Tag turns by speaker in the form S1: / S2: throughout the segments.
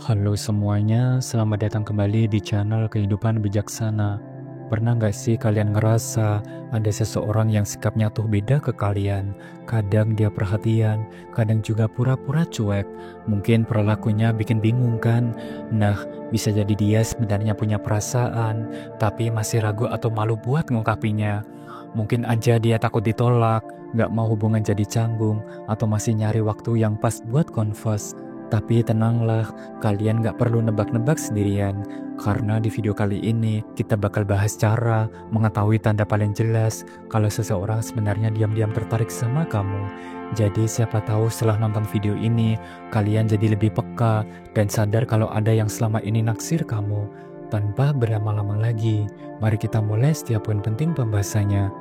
S1: Halo semuanya, selamat datang kembali di channel Kehidupan Bijaksana. Pernah nggak sih kalian ngerasa ada seseorang yang sikapnya tuh beda ke kalian? Kadang dia perhatian, kadang juga pura-pura cuek. Mungkin perilakunya bikin bingung kan? Nah, bisa jadi dia sebenarnya punya perasaan, tapi masih ragu atau malu buat ngungkapinya. Mungkin aja dia takut ditolak, nggak mau hubungan jadi canggung, atau masih nyari waktu yang pas buat confess. Tapi tenanglah, kalian gak perlu nebak-nebak sendirian, karena di video kali ini kita bakal bahas cara mengetahui tanda paling jelas kalau seseorang sebenarnya diam-diam tertarik sama kamu. Jadi siapa tahu setelah nonton video ini, kalian jadi lebih peka dan sadar kalau ada yang selama ini naksir kamu. Tanpa berlama-lama lagi, mari kita mulai setiap poin penting pembahasannya.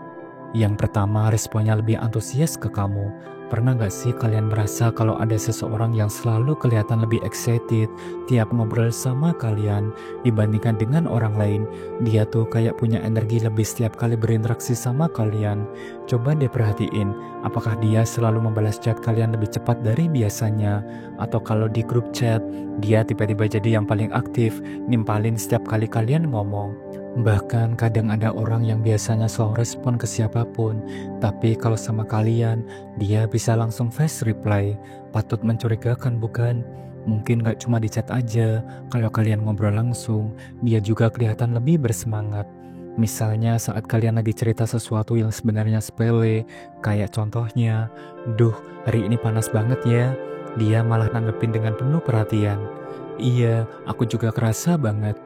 S1: Yang pertama, responnya lebih antusias ke kamu. Pernah gak sih kalian merasa kalau ada seseorang yang selalu kelihatan lebih excited tiap ngobrol sama kalian dibandingkan dengan orang lain? Dia tuh kayak punya energi lebih setiap kali berinteraksi sama kalian. Coba deh perhatiin, apakah dia selalu membalas chat kalian lebih cepat dari biasanya? Atau kalau di grup chat, dia tiba-tiba jadi yang paling aktif, nimpalin setiap kali kalian ngomong. Bahkan kadang ada orang yang biasanya slow respon ke siapapun, tapi kalau sama kalian, dia bisa langsung fast reply. Patut mencurigakan bukan? Mungkin gak cuma di chat aja, kalau kalian ngobrol langsung, dia juga kelihatan lebih bersemangat. Misalnya saat kalian lagi cerita sesuatu yang sebenarnya sepele, kayak contohnya, "Duh, hari ini panas banget ya." Dia malah nanggepin dengan penuh perhatian. "Iya, aku juga kerasa banget.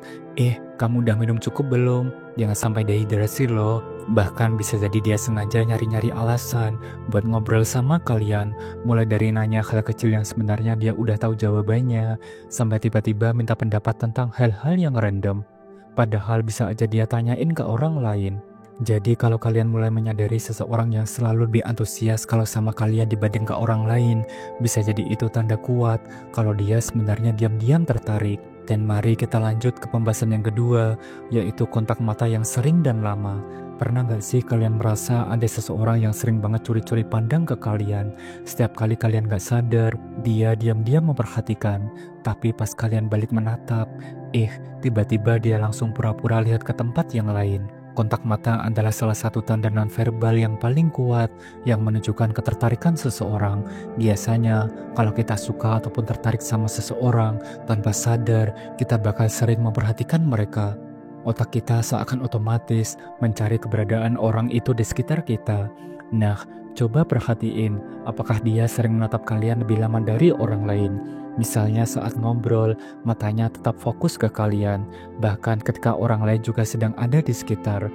S1: Kamu udah minum cukup belum? Jangan sampai dehidrasi loh." Bahkan bisa jadi dia sengaja nyari-nyari alasan buat ngobrol sama kalian. Mulai dari nanya hal kecil yang sebenarnya dia udah tahu jawabannya, sampai tiba-tiba minta pendapat tentang hal-hal yang random. Padahal bisa aja dia tanyain ke orang lain. Jadi kalau kalian mulai menyadari seseorang yang selalu lebih antusias kalau sama kalian dibanding ke orang lain, bisa jadi itu tanda kuat kalau dia sebenarnya diam-diam tertarik. Dan mari kita lanjut ke pembahasan yang kedua, yaitu kontak mata yang sering dan lama. Pernah gak sih kalian merasa ada seseorang yang sering banget curi-curi pandang ke kalian? Setiap kali kalian gak sadar, dia diam-diam memperhatikan. Tapi pas kalian balik menatap, tiba-tiba dia langsung pura-pura lihat ke tempat yang lain. Kontak mata adalah salah satu tanda nonverbal yang paling kuat yang menunjukkan ketertarikan seseorang. Biasanya, kalau kita suka ataupun tertarik sama seseorang, tanpa sadar, kita bakal sering memperhatikan mereka. Otak kita seakan otomatis mencari keberadaan orang itu di sekitar kita. Nah, coba perhatiin apakah dia sering menatap kalian lebih lama dari orang lain. Misalnya saat ngobrol, matanya tetap fokus ke kalian. Bahkan ketika orang lain juga sedang ada di sekitar.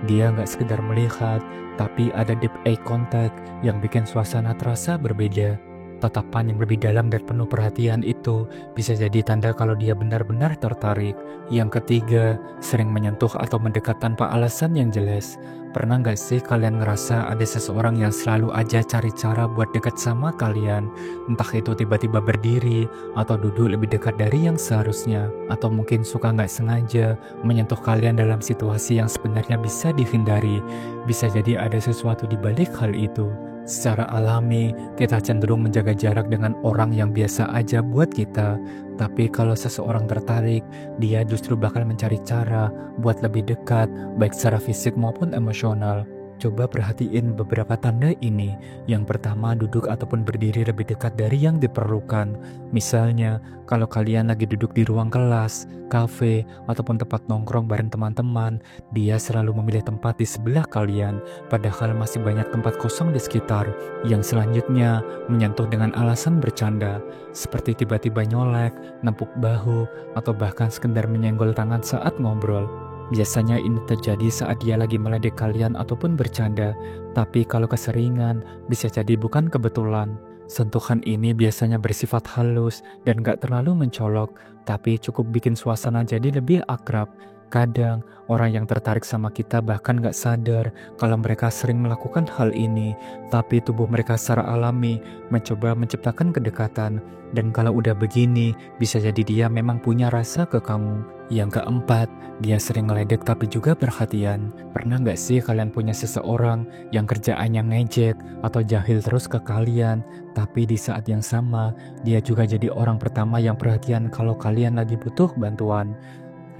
S1: Dia nggak sekedar melihat, tapi ada deep eye contact yang bikin suasana terasa berbeda. Tatapan yang lebih dalam dan penuh perhatian itu bisa jadi tanda kalau dia benar-benar tertarik. Yang ketiga, sering menyentuh atau mendekat tanpa alasan yang jelas. Pernah nggak sih kalian ngerasa ada seseorang yang selalu aja cari cara buat dekat sama kalian? Entah itu tiba-tiba berdiri, atau duduk lebih dekat dari yang seharusnya, atau mungkin suka nggak sengaja menyentuh kalian dalam situasi yang sebenarnya bisa dihindari. Bisa jadi ada sesuatu di balik hal itu. Secara alami, kita cenderung menjaga jarak dengan orang yang biasa aja buat kita. Tapi kalau seseorang tertarik, dia justru bakal mencari cara buat lebih dekat, baik secara fisik maupun emosional. Coba perhatiin beberapa tanda ini. Yang pertama, duduk ataupun berdiri lebih dekat dari yang diperlukan. Misalnya, kalau kalian lagi duduk di ruang kelas, kafe, ataupun tempat nongkrong bareng teman-teman, dia selalu memilih tempat di sebelah kalian, padahal masih banyak tempat kosong di sekitar. Yang selanjutnya, menyentuh dengan alasan bercanda, seperti tiba-tiba nyolek, nempuk bahu, atau bahkan sekedar menyenggol tangan saat ngobrol. Biasanya ini terjadi saat dia lagi meledek kalian ataupun bercanda, tapi kalau keseringan, bisa jadi bukan kebetulan. Sentuhan ini biasanya bersifat halus dan gak terlalu mencolok, tapi cukup bikin suasana jadi lebih akrab. Kadang, orang yang tertarik sama kita bahkan gak sadar kalau mereka sering melakukan hal ini, tapi tubuh mereka secara alami mencoba menciptakan kedekatan. Dan kalau udah begini, bisa jadi dia memang punya rasa ke kamu. Yang keempat, dia sering ngeledek tapi juga perhatian. Pernah gak sih kalian punya seseorang yang kerjaannya ngejek atau jahil terus ke kalian, tapi di saat yang sama, dia juga jadi orang pertama yang perhatian kalau kalian lagi butuh bantuan?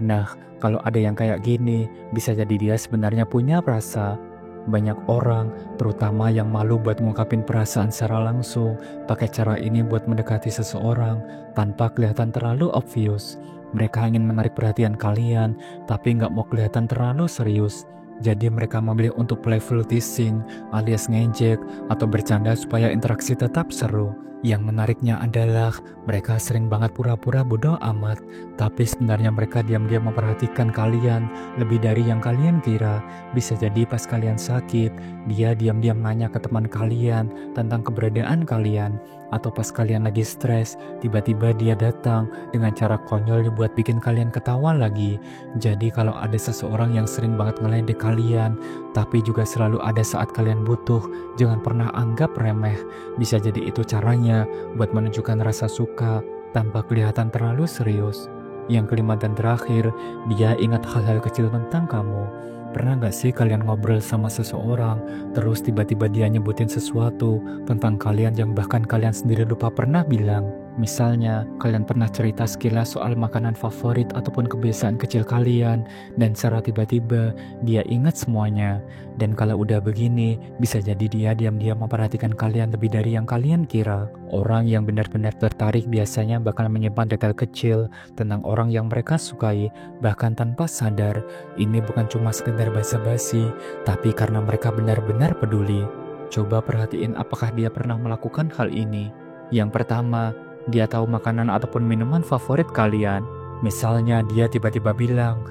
S1: Nah, kalau ada yang kayak gini, bisa jadi dia sebenarnya punya rasa. Banyak orang, terutama yang malu buat ngungkapin perasaan secara langsung, pakai cara ini buat mendekati seseorang tanpa kelihatan terlalu obvious. Mereka ingin menarik perhatian kalian, tapi nggak mau kelihatan terlalu serius. Jadi mereka memilih untuk playful teasing alias ngejek atau bercanda supaya interaksi tetap seru. Yang menariknya adalah mereka sering banget pura-pura bodoh amat, tapi sebenarnya mereka diam-diam memperhatikan kalian lebih dari yang kalian kira. Bisa jadi pas kalian sakit, dia diam-diam nanya ke teman kalian tentang keberadaan kalian. Atau pas kalian lagi stres, tiba-tiba dia datang dengan cara konyol buat bikin kalian ketawa lagi. Jadi kalau ada seseorang yang sering banget ngeledek kalian, tapi juga selalu ada saat kalian butuh, jangan pernah anggap remeh. Bisa jadi itu caranya buat menunjukkan rasa suka tanpa kelihatan terlalu serius. Yang kelima dan terakhir, dia ingat hal-hal kecil tentang kamu. Pernah gak sih kalian ngobrol sama seseorang, terus tiba-tiba dia nyebutin sesuatu tentang kalian yang bahkan kalian sendiri lupa pernah bilang? Misalnya, kalian pernah cerita sekilas soal makanan favorit ataupun kebiasaan kecil kalian, dan secara tiba-tiba dia ingat semuanya. Dan kalau udah begini, bisa jadi dia diam-diam memperhatikan kalian lebih dari yang kalian kira. Orang yang benar-benar tertarik biasanya bakal menyimpan detail kecil tentang orang yang mereka sukai, bahkan tanpa sadar. Ini bukan cuma sekedar basa-basi, tapi karena mereka benar-benar peduli. Coba perhatiin apakah dia pernah melakukan hal ini. Yang pertama, dia tahu makanan ataupun minuman favorit kalian. Misalnya dia tiba-tiba bilang,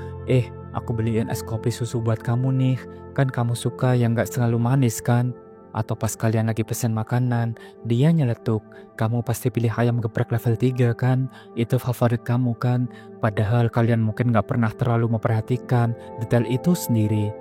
S1: aku beliin es kopi susu buat kamu nih, kan kamu suka yang gak selalu manis kan? Atau pas kalian lagi pesen makanan, dia nyeletuk, kamu pasti pilih ayam geprek level 3 kan? Itu favorit kamu kan? Padahal kalian mungkin gak pernah terlalu memperhatikan detail itu sendiri.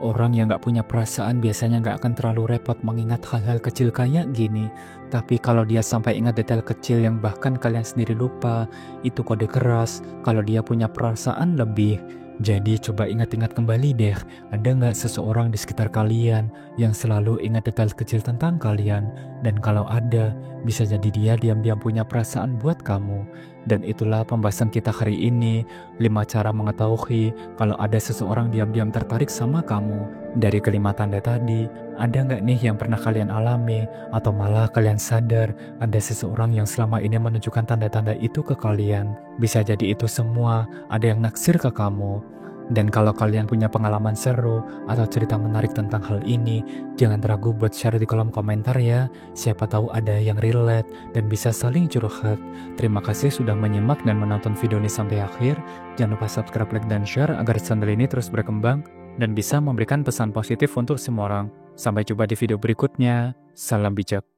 S1: Orang yang gak punya perasaan biasanya gak akan terlalu repot mengingat hal-hal kecil kayak gini. Tapi kalau dia sampai ingat detail kecil yang bahkan kalian sendiri lupa, itu kode keras kalau dia punya perasaan lebih. Jadi coba ingat-ingat kembali deh, ada nggak seseorang di sekitar kalian yang selalu ingat detail kecil tentang kalian? Dan kalau ada, bisa jadi dia diam-diam punya perasaan buat kamu. Dan itulah pembahasan kita hari ini, 5 cara mengetahui kalau ada seseorang diam-diam tertarik sama kamu. Dari kelima tanda tadi, ada nggak nih yang pernah kalian alami? Atau malah kalian sadar ada seseorang yang selama ini menunjukkan tanda-tanda itu ke kalian? Bisa jadi itu semua ada yang naksir ke kamu. Dan kalau kalian punya pengalaman seru atau cerita menarik tentang hal ini, jangan ragu buat share di kolom komentar ya. Siapa tahu ada yang relate dan bisa saling curhat. Terima kasih sudah menyimak dan menonton video ini sampai akhir. Jangan lupa subscribe, like, dan share agar channel ini terus berkembang dan bisa memberikan pesan positif untuk semua orang. Sampai jumpa di video berikutnya. Salam bijak.